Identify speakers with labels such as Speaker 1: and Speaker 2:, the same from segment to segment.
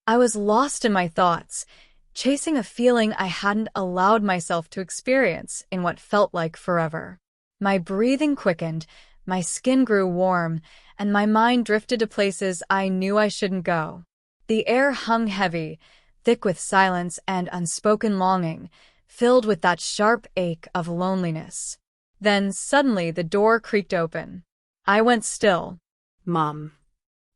Speaker 1: I was lost in my thoughts, chasing a feeling I hadn't allowed myself to experience in what felt like forever. My breathing quickened, my skin grew warm, and my mind drifted to places I knew I shouldn't go. The air hung heavy, thick with silence and unspoken longing, filled with that sharp ache of loneliness. Then suddenly the door creaked open. I went still.
Speaker 2: Mom.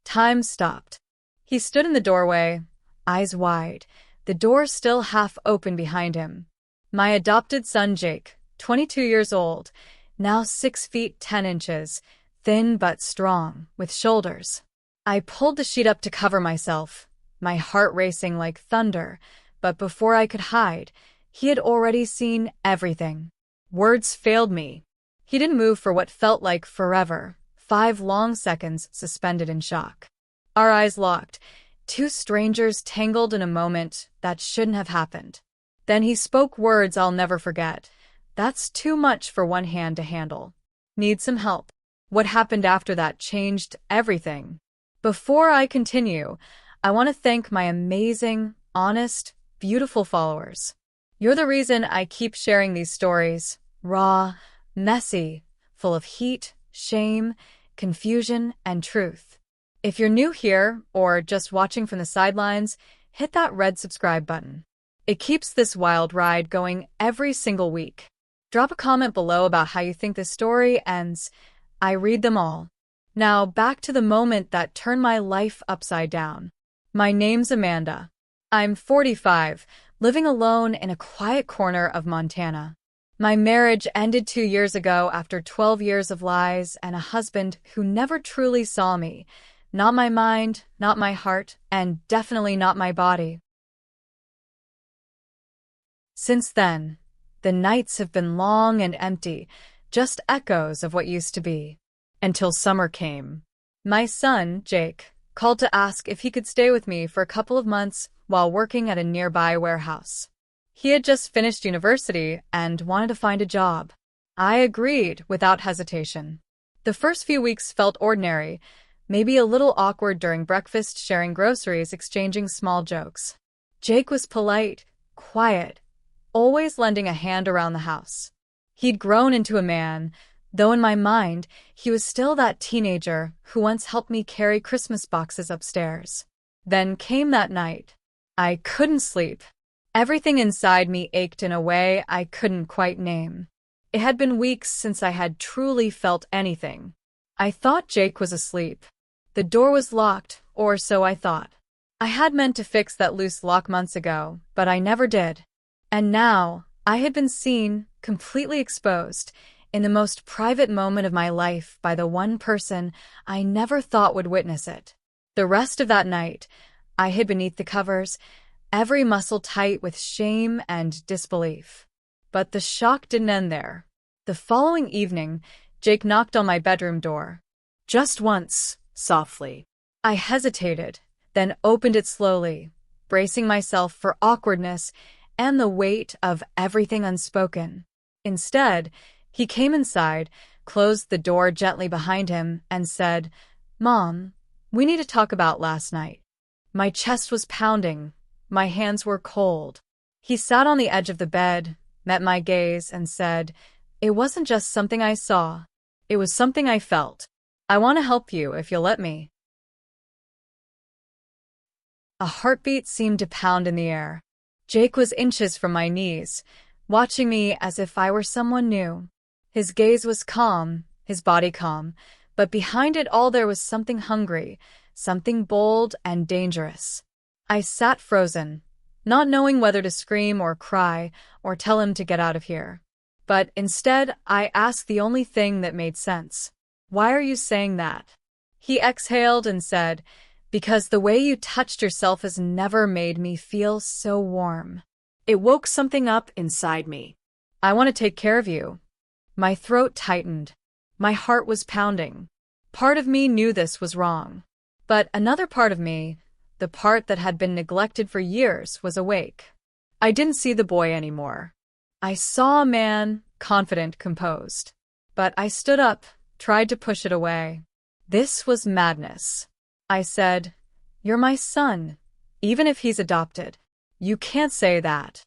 Speaker 1: Time stopped. He stood in the doorway, eyes wide, the door still half open behind him. My adopted son Jake, 22 years old, now 6 feet 10 inches, thin but strong, with shoulders. I pulled the sheet up to cover myself, my heart racing like thunder, but before I could hide, he had already seen everything. Words failed me. He didn't move for what felt like forever, 5 long seconds suspended in shock. Our eyes locked, two strangers tangled in a moment that shouldn't have happened. Then he spoke words I'll never forget. That's too much for one hand to handle. Need some help. What happened after that changed everything. Before I continue, I want to thank my amazing, honest, beautiful followers. You're the reason I keep sharing these stories, raw, messy, full of heat, shame, confusion, and truth. If you're new here or just watching from the sidelines, hit that red subscribe button. It keeps this wild ride going every single week. Drop a comment below about how you think this story ends. I read them all. Now back to the moment that turned my life upside down. My name's Amanda. I'm 45, living alone in a quiet corner of Montana. My marriage ended 2 years ago after 12 years of lies and a husband who never truly saw me. Not my mind, not my heart, and definitely not my body. Since then, the nights have been long and empty, just echoes of what used to be. Until summer came. My son, Jake, called to ask if he could stay with me for a couple of months while working at a nearby warehouse. He had just finished university and wanted to find a job. I agreed without hesitation. The first few weeks felt ordinary, maybe a little awkward during breakfast, sharing groceries, exchanging small jokes. Jake was polite, quiet, always lending a hand around the house. He'd grown into a man, though in my mind, he was still that teenager who once helped me carry Christmas boxes upstairs. Then came that night. I couldn't sleep. Everything inside me ached in a way I couldn't quite name. It had been weeks since I had truly felt anything. I thought Jake was asleep. The door was locked, or so I thought. I had meant to fix that loose lock months ago, but I never did. And now, I had been seen, completely exposed, in the most private moment of my life by the one person I never thought would witness it. The rest of that night, I hid beneath the covers, every muscle tight with shame and disbelief. But the shock didn't end there. The following evening, Jake knocked on my bedroom door. Just once, softly. I hesitated, then opened it slowly, bracing myself for awkwardness and the weight of everything unspoken. Instead, he came inside, closed the door gently behind him, and said, "Mom, we need to talk about last night." My chest was pounding. My hands were cold. He sat on the edge of the bed, met my gaze, and said, "It wasn't just something I saw. It was something I felt. I want to help you if you'll let me." A heartbeat seemed to pound in the air. Jake was inches from my knees, watching me as if I were someone new. His gaze was calm, his body calm, but behind it all there was something hungry, something bold and dangerous. I sat frozen, not knowing whether to scream or cry or tell him to get out of here. But instead, I asked the only thing that made sense. "Why are you saying that?" He exhaled and said, "Because the way you touched yourself has never made me feel so warm." It woke something up inside me. I want to take care of you. My throat tightened. My heart was pounding. Part of me knew this was wrong. But another part of me, the part that had been neglected for years, was awake. I didn't see the boy anymore. I saw a man, confident, composed. But I stood up, tried to push it away. This was madness. I said, "You're my son. even if he's adopted. You can't say that.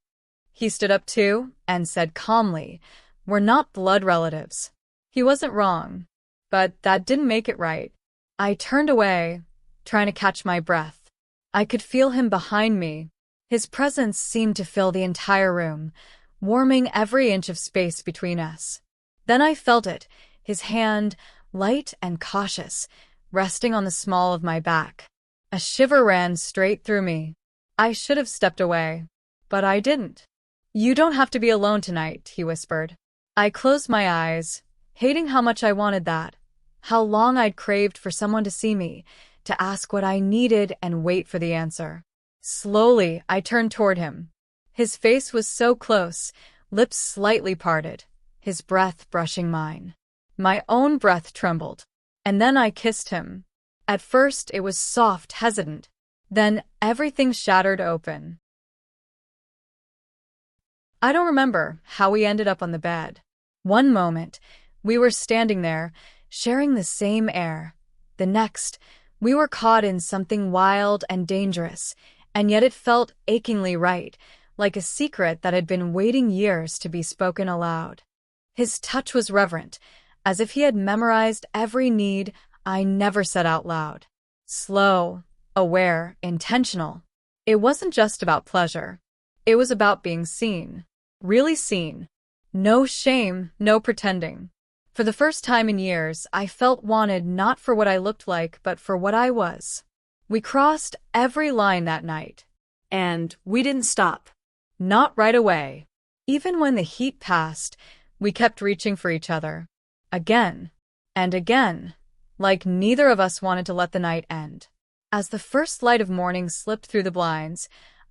Speaker 1: He stood up too and said calmly, "We're not blood relatives." He wasn't wrong, but that didn't make it right. I turned away, trying to catch my breath. I could feel him behind me. His presence seemed to fill the entire room, warming every inch of space between us. Then I felt it, his hand, light and cautious, resting on the small of my back. A shiver ran straight through me. I should have stepped away, but I didn't. "You don't have to be alone tonight," he whispered. I closed my eyes, hating how much I wanted that, how long I'd craved for someone to see me, to ask what I needed and wait for the answer. Slowly, I turned toward him. His face was so close, lips slightly parted, his breath brushing mine. My own breath trembled. And then I kissed him. At first, it was soft, hesitant. Then everything shattered open. I don't remember how we ended up on the bed. One moment, we were standing there, sharing the same air. The next, we were caught in something wild and dangerous, and yet it felt achingly right, like a secret that had been waiting years to be spoken aloud. His touch was reverent, as if he had memorized every need I never said out loud. Slow, aware, intentional. It wasn't just about pleasure. It was about being seen. Really seen. No shame, no pretending. For the first time in years, I felt wanted not for what I looked like, but for what I was. We crossed every line that night. And we didn't stop. Not right away. Even when the heat passed, we kept reaching for each other. Again. And again. Like neither of us wanted to let the night end. As the first light of morning slipped through the blinds,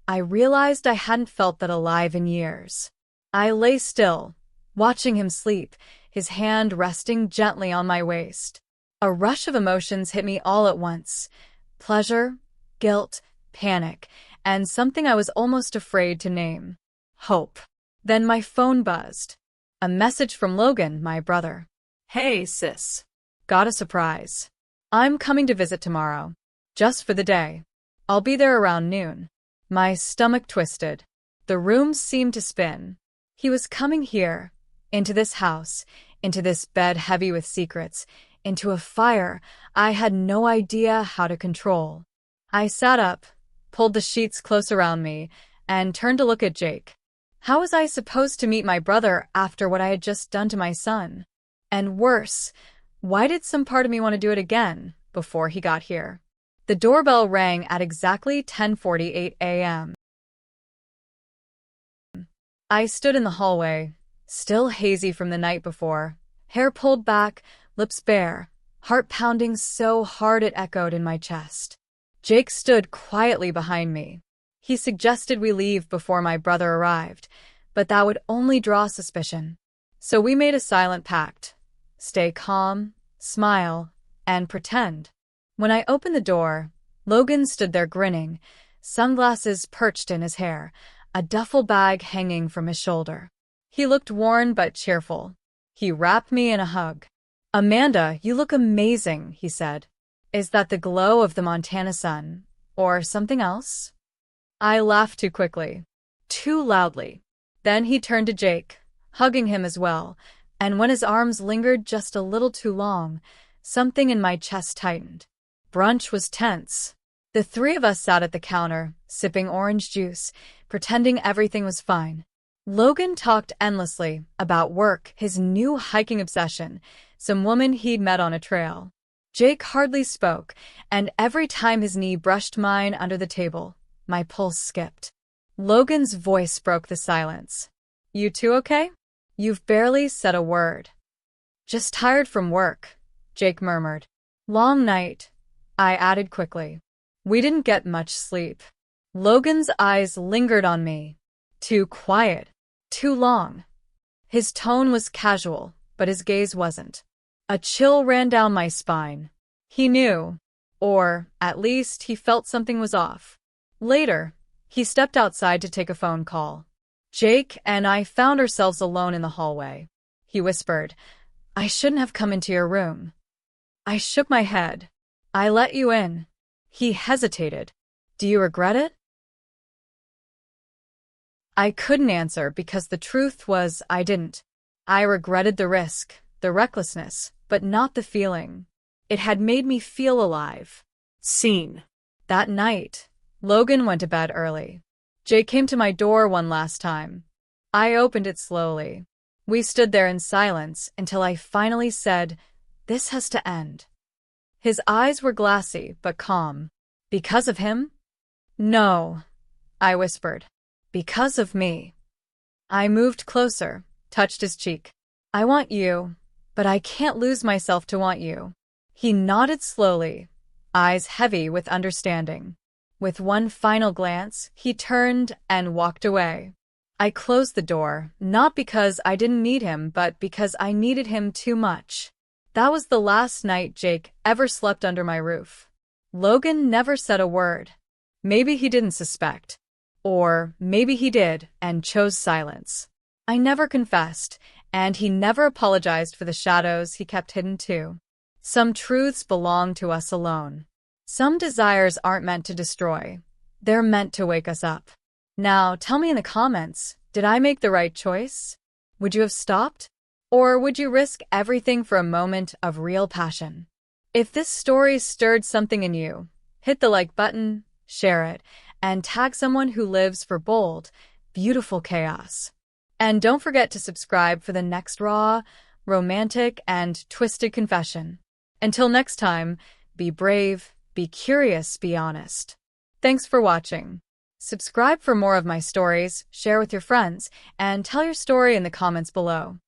Speaker 1: I realized I hadn't felt that alive in years. I lay still, watching him sleep, his hand resting gently on my waist. A rush of emotions hit me all at once. Pleasure, guilt, panic, and something I was almost afraid to name. Hope. Then my phone buzzed. A message from Logan, my brother. "Hey, sis. Got a surprise. I'm coming to visit tomorrow. Just for the day. I'll be there around noon." My stomach twisted. The room seemed to spin. He was coming here, into this house, into this bed heavy with secrets, into a fire I had no idea how to control. I sat up, pulled the sheets close around me, and turned to look at Jake. How was I supposed to meet my brother after what I had just done to my son? And worse, why did some part of me want to do it again before he got here? The doorbell rang at exactly 10:48 a.m. I stood in the hallway, still hazy from the night before, hair pulled back, lips bare, heart pounding so hard it echoed in my chest. Jake stood quietly behind me. He suggested we leave before my brother arrived, but that would only draw suspicion. So we made a silent pact. Stay calm, smile, and pretend. When I opened the door, Logan stood there grinning, sunglasses perched in his hair, a duffel bag hanging from his shoulder. He looked worn but cheerful. He wrapped me in a hug. "Amanda, you look amazing," he said. "Is that the glow of the Montana sun, or something else?" I laughed too quickly, too loudly. Then he turned to Jake, hugging him as well, and when his arms lingered just a little too long, something in my chest tightened. Brunch was tense. The three of us sat at the counter, sipping orange juice, pretending everything was fine. Logan talked endlessly about work, his new hiking obsession, some woman he'd met on a trail. Jake hardly spoke, and every time his knee brushed mine under the table, my pulse skipped. Logan's voice broke the silence. "You two okay? You've barely said a word." "Just tired from work," Jake murmured. "Long night," I added quickly. We didn't get much sleep. Logan's eyes lingered on me. Too quiet. Too long. His tone was casual, but his gaze wasn't. A chill ran down my spine. He knew, or at least he felt something was off. Later, he stepped outside to take a phone call. Jake and I found ourselves alone in the hallway. He whispered, "I shouldn't have come into your room." I shook my head. "I let you in." He hesitated. "Do you regret it?" I couldn't answer because the truth was I didn't. I regretted the risk, the recklessness, but not the feeling. It had made me feel alive. Scene. That night, Logan went to bed early. Jake came to my door one last time. I opened it slowly. We stood there in silence until I finally said, "This has to end." His eyes were glassy but calm. "Because of him?" "No," I whispered. "Because of me." I moved closer, touched his cheek. "I want you, but I can't lose myself to want you." He nodded slowly, eyes heavy with understanding. With one final glance, he turned and walked away. I closed the door, not because I didn't need him, but because I needed him too much. That was the last night Jake ever slept under my roof. Logan never said a word. Maybe he didn't suspect. Or maybe he did and chose silence. I never confessed, and he never apologized for the shadows he kept hidden too. Some truths belong to us alone. Some desires aren't meant to destroy. They're meant to wake us up. Now, tell me in the comments, did I make the right choice? Would you have stopped? Or would you risk everything for a moment of real passion? If this story stirred something in you, hit the like button, share it, and tag someone who lives for bold, beautiful chaos. And don't forget to subscribe for the next raw, romantic, and twisted confession. Until next time, be brave, be curious, be honest. Thanks for watching. Subscribe for more of my stories, share with your friends, and tell your story in the comments below.